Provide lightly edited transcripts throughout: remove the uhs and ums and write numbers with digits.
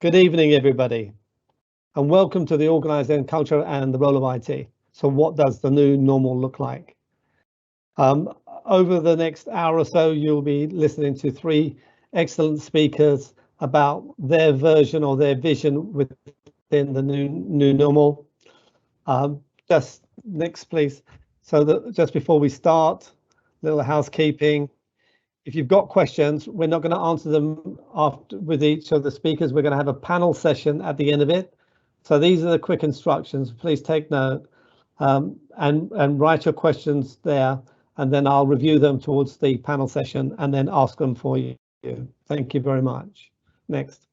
Good evening, everybody, and welcome to the Organisational Culture and the Role of IT. So what does the new normal look like? Over the next hour or so, you'll be listening to three excellent speakers about their version or their vision within the new normal. Just next, please. So just before we start, a little housekeeping. If you've got questions, we're not going to answer them after with each of the speakers. We're going to have a panel session at the end of it. So these are the quick instructions. Please take note and write your questions there, and then I'll review them towards the panel session and then ask them for you. Thank you very much. Next.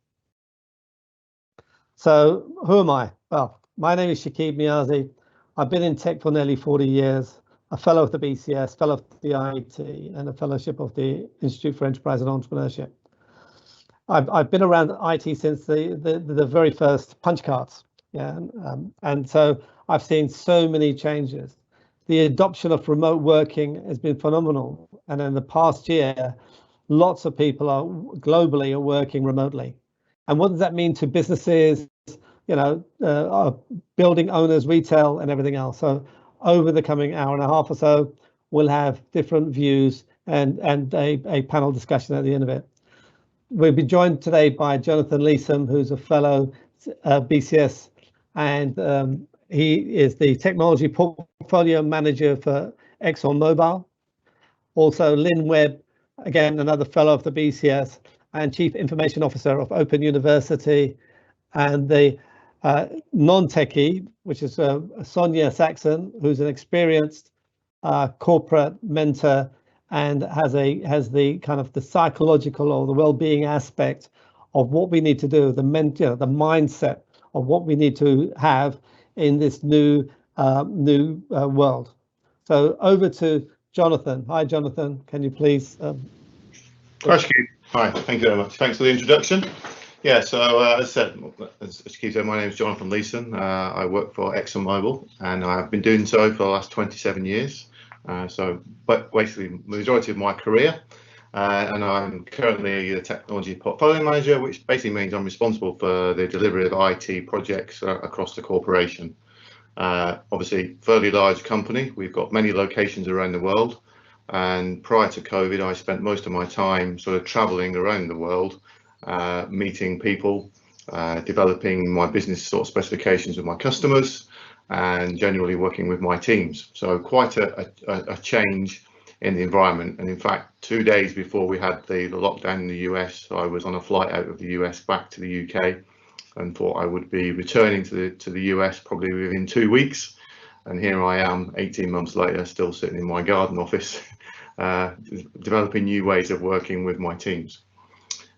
So who am I? Well, my name is Shakeeb Niazi. I've been in tech for nearly 40 years. A fellow of the BCS, fellow of the IT, and a fellowship of the Institute for Enterprise and Entrepreneurship. I've been around IT since the very first punch cards, yeah, and so I've seen so many changes. The adoption of remote working has been phenomenal, and in the past year, lots of people globally are working remotely. And what does that mean to businesses, you know, building owners, retail, and everything else? So over the coming hour and a half or so, we'll have different views and a panel discussion at the end of it. We'll be joined today by Jonathan Leeson, who's a fellow BCS, and he is the technology portfolio manager for ExxonMobil. Also Lynn Webb, again, another fellow of the BCS and chief information officer of Open University, and the non-techie, which is Sonia Saxon, who's an experienced corporate mentor and has the kind of the psychological or the well-being aspect of what we need to do, the mindset of what we need to have in this new world. So over to Jonathan. Hi, Jonathan. Can you please? Hi, thank you very much. Thanks for the introduction. Yeah, so as said, as Keith said, my name is Jonathan Leeson. I work for ExxonMobil, and I've been doing so for the last 27 years. But basically, the majority of my career, and I'm currently the technology portfolio manager, which basically means I'm responsible for the delivery of IT projects across the corporation. Obviously, fairly large company. We've got many locations around the world, and prior to COVID, I spent most of my time sort of traveling around the world, meeting people, developing my business sort of specifications with my customers, and generally working with my teams. So quite a change in the environment. And in fact, 2 days before we had the lockdown in the US, I was on a flight out of the US back to the UK, and thought I would be returning to the US probably within 2 weeks. And here I am 18 months later, still sitting in my garden office, developing new ways of working with my teams.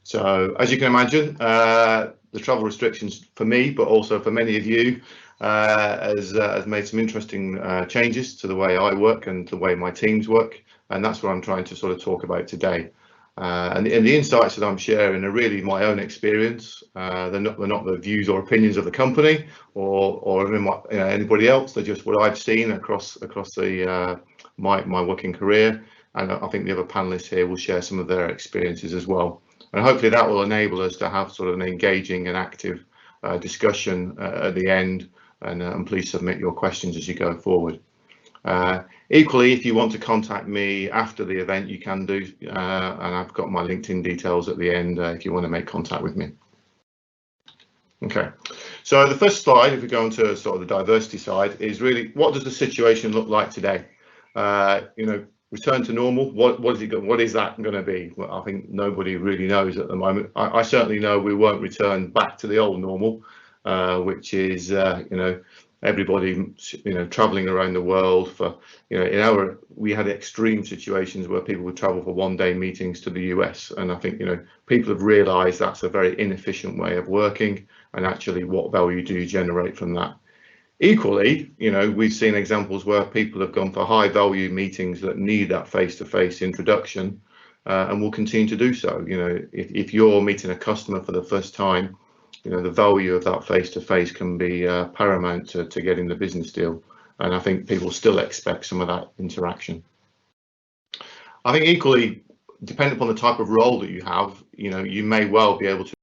So as you can imagine, the travel restrictions for me, but also for many of you, has made some interesting changes to the way I work and the way my teams work. And that's what I'm trying to sort of talk about today. And the insights that I'm sharing are really my own experience. They're not the views or opinions of the company or anybody else. They're just what I've seen across my working career. And I think the other panelists here will share some of their experiences as well. And hopefully that will enable us to have sort of an engaging and active discussion at the end. And please submit your questions as you go forward. Equally, if you want to contact me after the event, you can do, and I've got my LinkedIn details at the end if you want to make contact with me. Okay, so the first slide, if we go on to sort of the diversity side, is really what does the situation look like today? You know, return to normal. What is that going to be? Well, I think nobody really knows at the moment. I certainly know we won't return back to the old normal, which is you know, everybody, you know, traveling around the world for, you know, we had extreme situations where people would travel for one-day meetings to the US, and I think, you know, people have realized that's a very inefficient way of working, and actually what value do you generate from that? Equally, you know, we've seen examples where people have gone for high value meetings that need that face-to-face introduction, and will continue to do so. You know, if you're meeting a customer for the first time, you know, the value of that face-to-face can be paramount to getting the business deal. And I think people still expect some of that interaction. I think equally, depending upon the type of role that you have, you know, you may well be able to